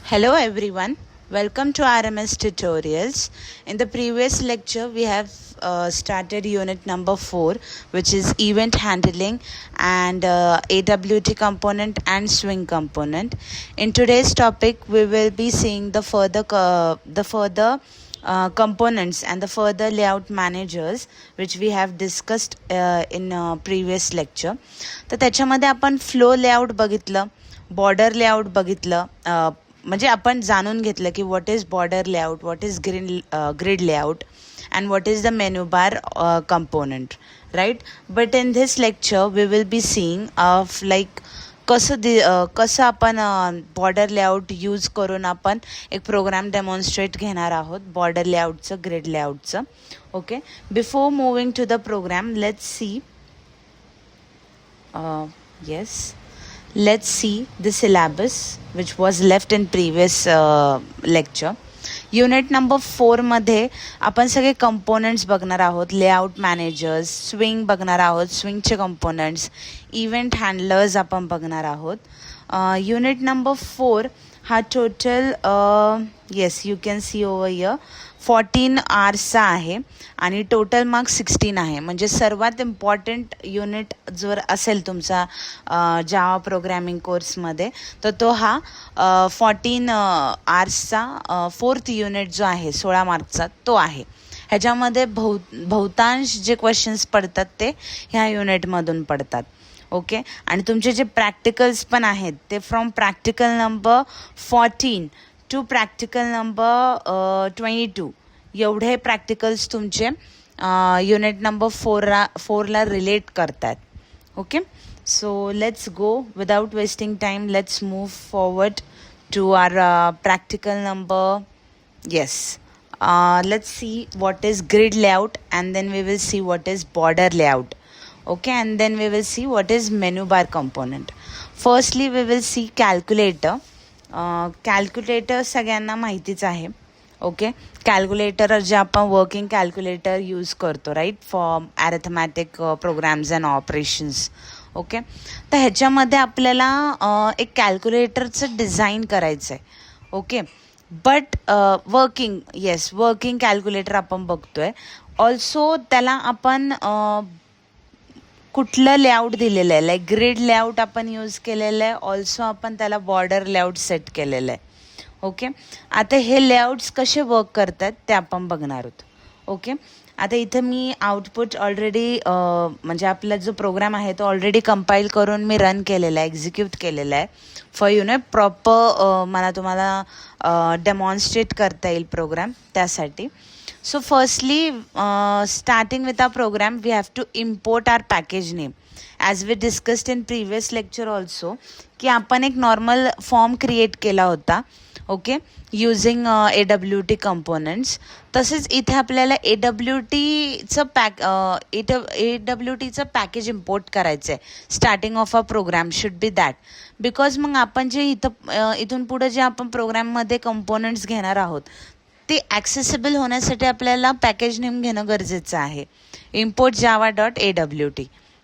Hello everyone, welcome to RMS Tutorials. In the previous lecture, we have started unit number 4, which is event handling and AWT component and swing component. In today's topic, we will be seeing the further components and the further layout managers which we have discussed in previous lecture. तर त्याच्यामध्ये आपण flow layout बघितलं, border layout बघितलं, म्हणजे आपण जाणून घेतलं की what is border layout, what is grid layout and what is the menu bar component, right. But in this lecture we will be seeing of like कसं आपण बॉर्डर लेआउट यूज करून आपण एक प्रोग्राम डेमॉन्स्ट्रेट घेणार आहोत, border लेआउटचं, grid लेआउटचं. Okay, before moving to the program let's see let's see the syllabus which was left in previous lecture. Unit number 4 मध्ये आपण सगळे कंपोनंट्स बघणार आहोत, लेआउट मॅनेजर्स, स्विंग बघणार आहोत, स्विंगचे कंपोनंट्स, इव्हेंट हँडलर्स आपण बघणार आहोत. युनिट नंबर 4 हा total you can see over here 14 आवर्सचा आहे आणि टोटल मार्क्स 16 आहे. म्हणजे सर्वात इम्पॉर्टंट युनिट जर असेल तुमचा जावा प्रोग्रॅमिंग कोर्समध्ये तर तो हा 14 आवर्सचा 4th युनिट जो आहे 16 मार्क्सचा तो आहे. ह्याच्यामध्ये बहुतांश जे क्वेश्चन्स पडतात ते ह्या युनिटमधून पडतात. ओके, आणि तुमचे जे प्रॅक्टिकल्स पण आहेत ते from practical number 14 to practical number 22 एवढे प्रॅक्टिकल्स तुमचे युनिट नंबर 4ला रिलेट करतात. Okay, so let's go without wasting time, let's move forward to our practical number. Let's see what is grid layout and then we will see what is border layout. Okay, and then we will see what is menu bar component. Firstly we will see calculator. Calculator सगळ्यांना माहितीच आहे. Okay, calculator जे आपण working calculator use करतो, right, for arithmetic programs and operations. Okay, तर ह्याच्यामध्ये आपल्याला एक कॅल्क्युलेटरचं डिझाईन करायचं आहे. ओके, बट वर्किंग कॅल्क्युलेटर आपण बघतोय. ऑल्सो त्याला आपण कुठलं लेआउट दिलेलं आहे, लाईक ग्रिड लेआउट आपण यूज केलेलं आहे. ऑल्सो आपण त्याला बॉर्डर लेआउट सेट केलेलं आहे. ओके, आता हे लेआउट्स कसे वर्क करतात ते आपण बघणार आहोत. ओके, आता इथं मी आउटपुट ऑलरेडी म्हणजे आपला जो प्रोग्राम आहे तो ऑलरेडी कंपाईल करून मी रन केलेला आहे, एक्झिक्यूट केलेला आहे फॉर प्रॉपर मला तुम्हाला डेमॉन्स्ट्रेट करता येईल प्रोग्राम, त्यासाठी. So firstly, starting with our program, we have to import our package name. As we discussed in previous lecture also, की आपण एक नॉर्मल फॉर्म क्रिएट केला होता. Okay, using AWT components. तसेच इथे आपल्याला AWTचं पॅकेज इम्पोर्ट करायचं आहे. Starting of a programme should be that, because मग आपण जे इथून पुढे जे आपण प्रोग्राममध्ये कंपोनंट्स घेणार आहोत ते ॲक्सेसिबल होण्यासाठी आपल्याला पॅकेज नेम घेणं गरजेचं आहे. Import java.awt.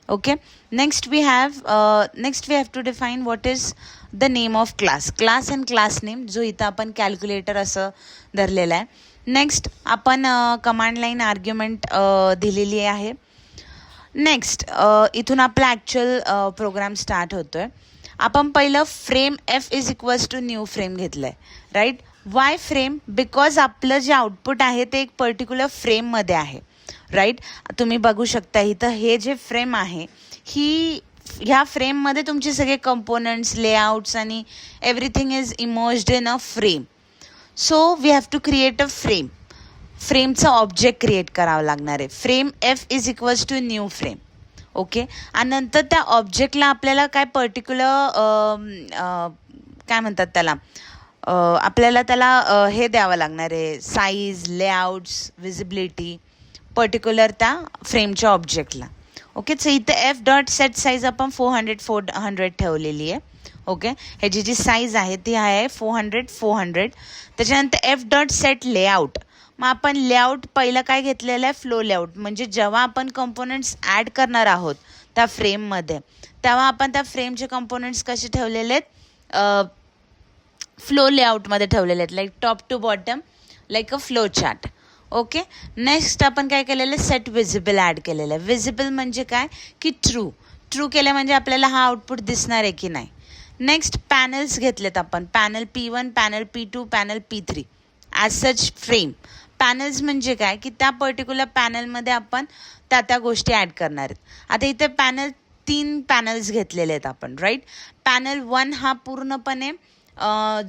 Okay, next we have to define what is the name of class and class name, जो इथं आपण कॅल्क्युलेटर असं धरलेला आहे. नेक्स्ट आपण कमांड लाईन आर्ग्युमेंट दिलेली आहे. नेक्स्ट इथून आपला ॲक्च्युअल प्रोग्राम स्टार्ट होतो आहे. आपण पहिलं फ्रेम F=न्यू फ्रेम घेतलं आहे, राईट. Y frame? बिकॉज आपलं जे आउटपुट आहे ते एक पर्टिक्युलर फ्रेममध्ये आहे, राईट. तुम्ही बघू शकता इथं हे जे फ्रेम आहे ह्या फ्रेममध्ये तुमचे सगळे कंपोनंट्स, लेआउट्स आणि everything is emerged in a frame. So we have to create a फ्रेमचं ऑब्जेक्ट क्रिएट करावं लागणार आहे. Frame F=न्यू frame. ओके, आणि नंतर त्या ऑब्जेक्टला आपल्याला काय पर्टिक्युलर काय म्हणतात त्याला, आपल्याला त्याला हे द्यावं लागणार आहे, साईज, लेआउट्स, विजिबिलिटी पर्टिक्युलर त्या फ्रेमच्या ऑब्जेक्टला. ओके, सो इथं F.set साईज आपण 400 ठेवलेली आहे. ओके, ह्याची जी साईज आहे ती आहे 400. त्याच्यानंतर F.set लेआउट. मग आपण लेआउट पहिलं काय घेतलेलं आहे, फ्लो लेआउट. म्हणजे जेव्हा आपण कंपोनंट्स ॲड करणार आहोत त्या फ्रेममध्ये तेव्हा आपण त्या फ्रेमचे कंपोनंट्स कसे ठेवलेले आहेत, फ्लो लेआउटमध्ये ठेवलेले आहेत, like top to bottom, like a flow chart. Okay. Next आपण काय केलेलं आहे, सेट विजिबल ॲड केलेलं आहे. विजिबल म्हणजे काय की ट्रू केलं म्हणजे आपल्याला हा आउटपुट दिसणार आहे की नाही. नेक्स्ट पॅनल्स घेतलेत आपण, panel P1, panel P2, panel P3 as such frame. Panels म्हणजे काय की त्या पर्टिक्युलर पॅनलमध्ये आपण त्या गोष्टी ॲड करणार आहेत. आता इथे 3 पॅनल्स घेतलेले आहेत आपण, राईट. पॅनल 1 हा पूर्णपणे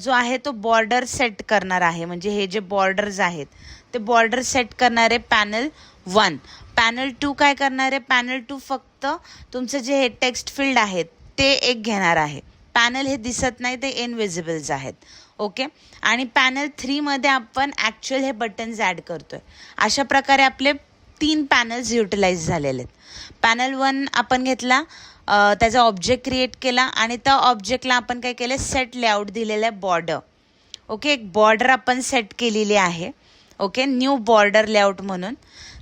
जो आहे तो बॉर्डर सेट करणार आहे, म्हणजे हे जे बॉर्डर्स आहेत ते बॉर्डर सेट करणार आहे पॅनल 1. पॅनल 2 काय करणार आहे, पॅनल 2 फक्त तुमचं जे हे टेक्स्ट फील्ड आहेत ते एक घेणार आहे. पॅनल हे दिसत नाही, ते इनविजिबल्स आहेत. ओके. आणि पॅनल 3 मध्ये आपण ॲक्च्युअल हे बटन्स ॲड करतोय. अशा प्रकारे आपले 3 पॅनल्स युटिलाइज झालेले आहेत. पॅनल 1 आपण घेतला, त्याचा ऑब्जेक्ट क्रिएट केला आणि त्या ऑब्जेक्टला आपण काय केलं, सेट लेआउट दिलेलं आहे बॉर्डर. ओके. एक बॉर्डर आपण सेट केलेली आहे. ओके. न्यू बॉर्डर लेआउट म्हणून.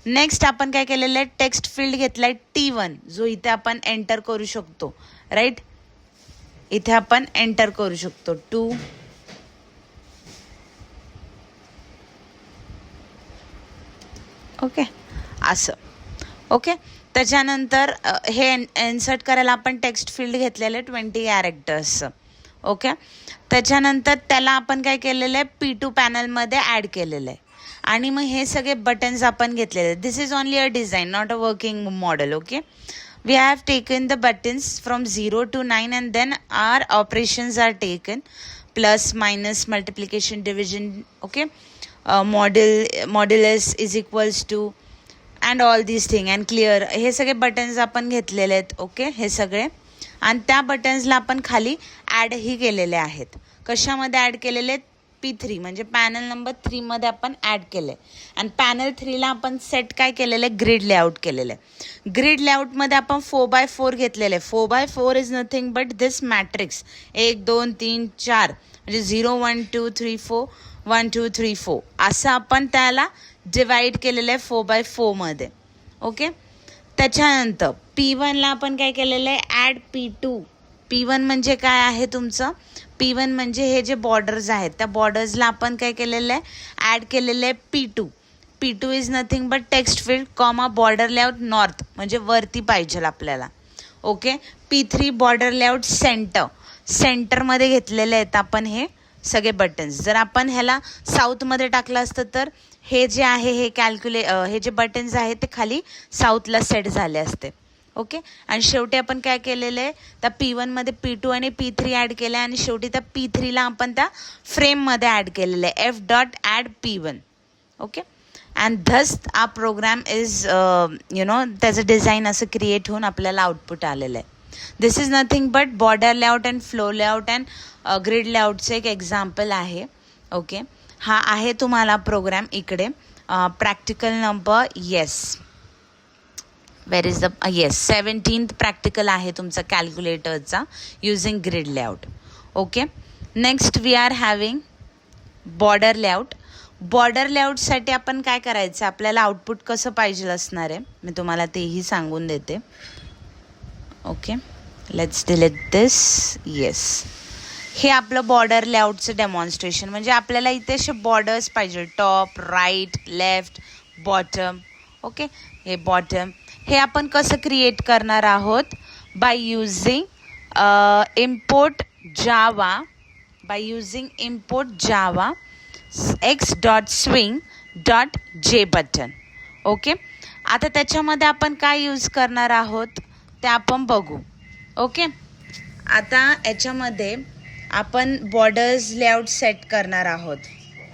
नेक्स्ट आपण काय केलेलं आहे, टेक्स्ट फील्ड घेतला आहे T1, जो इथे आपण एंटर करू शकतो, राईट. इथे आपण एंटर करू शकतो 2. ओके. असं. ओके. त्याच्यानंतर हे इन्सर्ट करायला आपण टेक्स्ट फील्ड घेतलेलं 20 कॅरेक्टर्स. ओके. त्याच्यानंतर त्याला आपण काय केलेलं आहे, P2 पॅनलमध्ये ॲड केलेलं आहे. आणि मग हे सगळे बटन्स आपण घेतलेले आहेत. This is only a design, not a working model. Okay. We have taken the buttons from 0 to 9 and then our operations are taken, plus, minus, multiplication, division. Okay. Modulus is equals to and all these things and clear. हे सगळे buttons आपण घेतलेले आहेत. Okay. हे सगळे, आणि त्या बटन्सला आपण खाली ॲडही केलेले आहेत. कशामध्ये ॲड केलेले आहेत, P3 म्हणजे पॅनल नंबर 3 मध्ये आपण ॲड केले. आणि पॅनल 3ला आपण सेट काय केलेलं आहे, ग्रिड लेआउट केलेलं आहे. ग्रिड लेआउटमध्ये आपण 4x4 घेतलेलं आहे. 4x4 is nothing but this matrix, 1 2 3 4 म्हणजे 0 1 2 3 4 1 2 3 4 असं आपण त्याला डिवाइड केलेलं आहे 4x4 मध्ये. ओके. त्याच्यानंतर P1ला आपण काय केलेलं आहे, ॲड P2. P1 म्हणजे काय आहे तुमचं, P1 म्हणजे हे जे बॉर्डर्स आहेत त्या बॉर्डर्सला आपण काय केलेलं आहे, ॲड केलेलं आहे P2. P2 is nothing but text field comma border layout north म्हणजे वरती पाहिजे आपल्याला. ओके. P3 बॉर्डर लेआउट सेंटरमध्ये घेतलेले आहेत आपण हे सगळे बटन्स. जर आपण ह्याला साऊथमध्ये टाकलं असतं तर हे जे आहे हे जे बटन्स आहेत ते खाली साऊथला सेट झाले असते. ओके. आणि शेवटी आपण काय केलेलं आहे, त्या P1 मध्ये P2 आणि P3 ॲड केलं आहे आणि शेवटी त्या P3ला आपण त्या फ्रेममध्ये ॲड केलेलं आहे F.add.P1. Okay. And thus a program is त्याचं डिझाईन असं क्रिएट होऊन आपल्याला आउटपुट आलेलं आहे. This is nothing but border layout and flow layout and grid लेआउटचं एक एक्झाम्पल आहे. ओके. हा आहे तुम्हाला प्रोग्राम इकडे. Practical number where is the 17th practical आहे तुमचा कॅल्क्युलेटरचा using grid layout. Okay. Next we are having border layout. Border लेआउटसाठी आपण काय करायचं, आपल्याला आउटपुट कसं पाहिजे असणार आहे मी तुम्हाला तेही सांगून देते. ओके. लेट्स डिलीट दिस. हे आपलं बॉर्डर लेआउटचं डेमॉन्स्ट्रेशन, म्हणजे आपल्याला इथे असे बॉर्डर्स पाहिजे, top, right, left, bottom. Okay. हे बॉटम हे आपण कसं क्रिएट करणार आहोत, by using import Java x.swing.j button. Okay. आता त्याच्यामध्ये आपण काय यूज करणार आहोत ते आपण बघू. ओके. आता याच्यामध्ये आपण बॉर्डर्स लेआउट सेट करणार आहोत,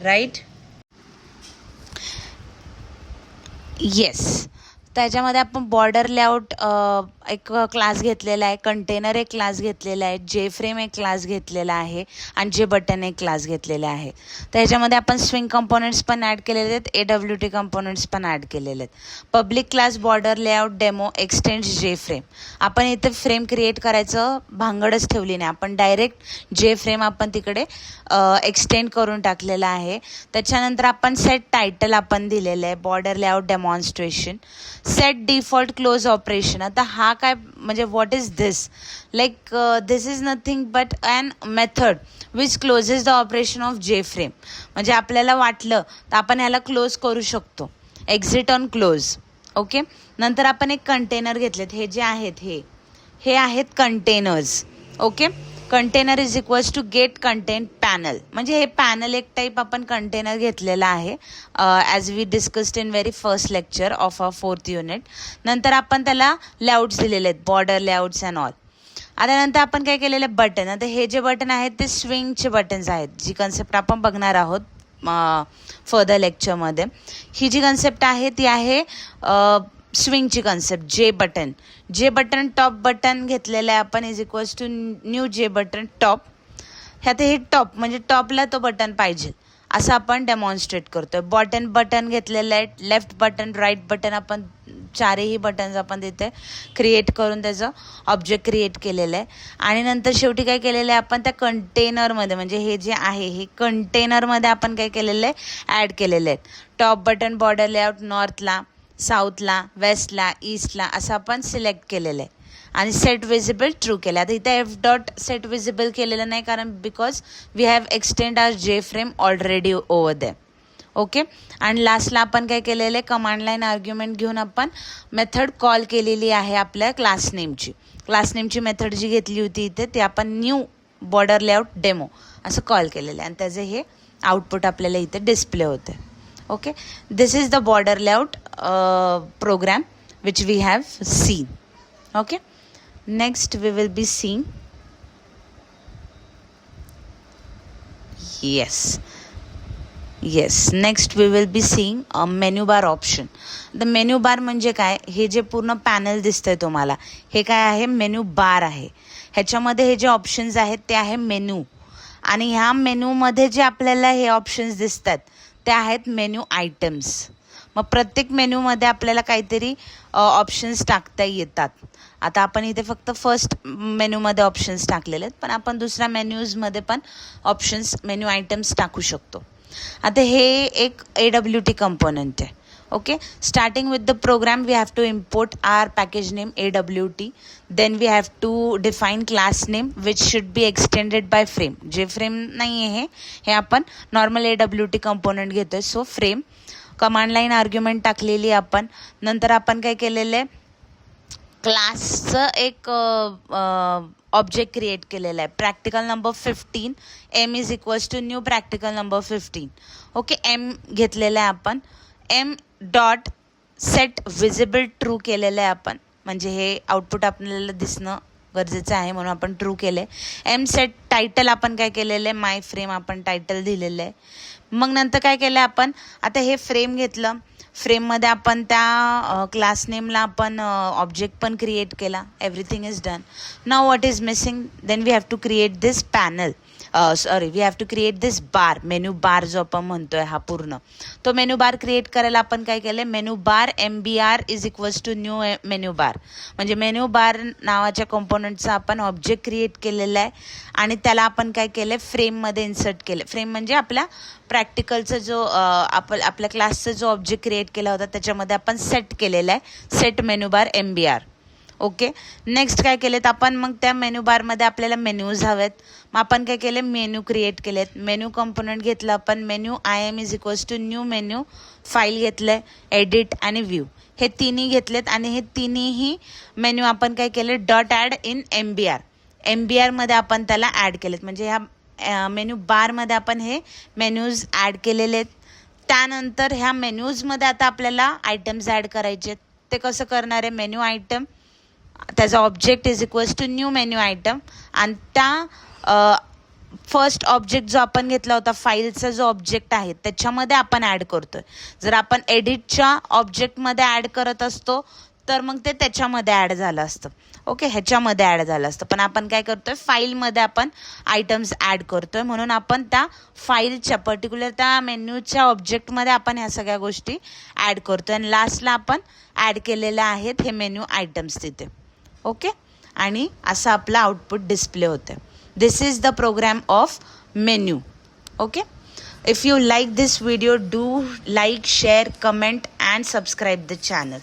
राईट. येस. त्याच्यामध्ये आपण बॉर्डर लेआउट एक क्लास घेतलेला आहे, कंटेनर एक क्लास घेतलेला आहे, जे फ्रेम एक क्लास घेतलेला आहे आणि जे बटन एक क्लास घेतलेले आहे. त्याच्यामध्ये आपण स्विंग कंपोनेंट्स पण ॲड केलेले आहेत, AWT कंपोनेंट्स पण ॲड केलेले आहेत. Public class border layout demo x tends जे फ्रेम. आपण इथे फ्रेम क्रिएट करायचं भांगडच ठेवली नाही, आपण डायरेक्ट जे फ्रेम आपण तिकडे एक्सटेंड करून टाकलेलं आहे. त्याच्यानंतर आपण सेट टायटल आपण दिलेलं आहे border layout demonstration. Set default close operation. आता हा काय म्हणजे what is this, like this is nothing but an method which closes the operation of J frame. म्हणजे आपल्याला वाटलं तर आपण ह्याला क्लोज करू शकतो, एक्झिट ऑन क्लोज. ओके, नंतर आपण एक कंटेनर घेतलेत. हे जे आहेत हे आहेत containers. Okay, container is equals to get content panel. म्हणजे हे पॅनल एक टाईप आपण कंटेनर घेतलेला आहे as we discussed in very first lecture of a 4th unit. नंतर आपण त्याला लेआउट्स दिलेले आहेत, बॉर्डर लेआउट्स अँड ऑल. आता नंतर आपण काय केलेलं बटन. आता हे जे बटन आहेत ते स्विंगचे बटन्स आहेत, जी कन्सेप्ट आपण बघणार आहोत फर्दर लेक्चरमध्ये. ही जी कन्सेप्ट आहे ती आहे स्विंगची कन्सेप्ट. जे बटन टॉप बटन घेतलेलं आहे आपण इज इक्वल्स टू न्यू जे बटन टॉप. ह्यात हे टॉप म्हणजे टॉपला तो बटन पाहिजे असं आपण डेमॉन्स्ट्रेट करतोय. बटन घेतलेलं आहे, लेफ्ट बटन राईट बटन आपण चारही बटन्स आपण तिथे क्रिएट करून त्याचं ऑब्जेक्ट क्रिएट केलेलं आहे. आणि नंतर शेवटी काय केलेलं आहे आपण त्या कंटेनरमध्ये, म्हणजे हे जे आहे हे कंटेनरमध्ये आपण काय केलेलं आहे ॲड केलेलं आहे. टॉप बटन बॉर्डर लेआउट नॉर्थला, साऊथला, वेस्टला, ईस्टला असं आपण सिलेक्ट केलेलं आहे. आणि सेट विजिबल ट्रू केलं. आता इथे एफ डॉट सेट विजिबल केलेलं नाही कारण बिकॉज वी हॅव एक्सटेंड आवर जे फ्रेम ऑलरेडी ओव्हर दे. ओके, आणि लास्टला आपण काय केलेलं आहे कमांड लाईन आर्ग्युमेंट घेऊन आपण मेथड कॉल केलेली आहे आपल्या क्लास नेमची मेथड जी घेतली होती इथे ती आपण न्यू बॉर्डर लेआउट डेमो असं कॉल केलेलं आहे आणि त्याचे हे आउटपुट आपल्याला इथे डिस्प्ले होते. Okay, this is the border layout program which we have seen. Okay, next we will be seeing yes next we will be seeing a menu bar option. the menu bar म्हणजे काय, हे जे पूर्ण panel दिसतंय तुम्हाला हे काय आहे मेन्यू बार आहे. ह्याच्यामध्ये हे जे ऑप्शन्स आहेत ते आहे मेन्यू आणि ह्या मेन्यूमध्ये जे आपल्याला हे ऑप्शन्स दिसतात ते आहेत मेन्यू आयटम्स. मग प्रत्येक मेन्यूमध्ये आपल्याला काहीतरी ऑप्शन्स टाकता येतात. आता आपण इथे फक्त फर्स्ट मेन्यूमध्ये ऑप्शन्स टाकलेले आहेत, पण आपण दुसऱ्या मेन्यूजमध्ये पण ऑप्शन्स मेन्यू आयटम्स टाकू शकतो. आता हे एक AWT कंपोनंट आहे. Okay, starting with the program we have to import our package name AWT. Then we have to define class name which should be extended by frame. जे frame नाही आहे हे आपण नॉर्मल AWT कंपोनंट घेतोय. So frame command line argument टाकलेली आपण. नंतर आपण काय केलेलं आहे क्लासचं एक ऑब्जेक्ट क्रिएट केलेलं आहे practical number 15. M is equals to new practical number 15. Okay, m घेतलेलं आहे आपण. M dot set visible true केलेलं आहे आपण, म्हणजे हे आउटपुट आपल्याला दिसणं गरजेचं आहे म्हणून आपण ट्रू केलं आहे. एम सेट टायटल आपण काय केलेलं आहे माय फ्रेम आपण टायटल दिलेलं आहे. मग नंतर काय केलं आपण आता हे फ्रेम घेतलं, फ्रेममध्ये आपण त्या क्लास नेमला आपण ऑब्जेक्ट पण क्रिएट केला. Everything is done. Now what is missing, then we have to create this panel we have to create this bar. Menu bar जो आपण म्हणतोय हा पूर्ण तो मेन्यू बार क्रिएट करायला आपण काय केलं menu bar MBR is equals to new menu bar. म्हणजे मेन्यू बार नावाच्या कंपोनंटचा आपण ऑब्जेक्ट क्रिएट केलेला आहे आणि त्याला आपण काय केलं फ्रेममध्ये इन्सर्ट केलं. फ्रेम म्हणजे आपल्या प्रॅक्टिकलचा जो आपल्या क्लासचा जो ऑब्जेक्ट क्रिएट केला होता त्याच्यामध्ये आपण सेट केलेला आहे set menu bar MBR. Okay, next काय केलेत आपण मग त्या मेन्यू बारमध्ये आपल्याला मेन्यूज हवेत. मग आपण काय केले मेन्यू क्रिएट केलेत. मेन्यू कंपोनंट घेतलं आपण menu IM is equals to new menu file घेतलं एडिट आणि व्ह्यू हे तिन्ही घेतलेत आणि हे तिन्हीही मेन्यू आपण काय केले डॉट ॲड इन MBR मध्ये आपण त्याला ॲड केलेत. म्हणजे ह्या मेन्यू बारमध्ये आपण हे मेन्यूज ॲड केलेले आहेत. त्यानंतर ह्या मेन्यूजमध्ये आता आपल्याला आयटम्स ॲड करायचे. ते कसं करणार आहे मेन्यू आयटम त्याचा object is equals to new menu item आणि त्या फर्स्ट ऑब्जेक्ट जो आपण घेतला होता फाईलचा जो ऑब्जेक्ट आहे त्याच्यामध्ये आपण ॲड करतोय. जर आपण एडिटच्या ऑब्जेक्टमध्ये ॲड करत असतो तर मग ते त्याच्यामध्ये ॲड झालं असतं. ओके, ह्याच्यामध्ये ॲड झालं असतं, पण आपण काय करतोय फाईलमध्ये आपण आयटम्स ॲड करतोय म्हणून आपण त्या फाईलच्या पर्टिक्युलर त्या मेन्यूच्या ऑब्जेक्टमध्ये आपण ह्या सगळ्या गोष्टी ॲड करतोय आणि लास्टला आपण ॲड केलेल्या आहेत हे मेन्यू आयटम्स तिथे. ओके, आणि असं आपलं आउटपुट डिस्प्ले होतं. This is the program of menu. Okay, if you like this video, do like, share, comment and subscribe the channel.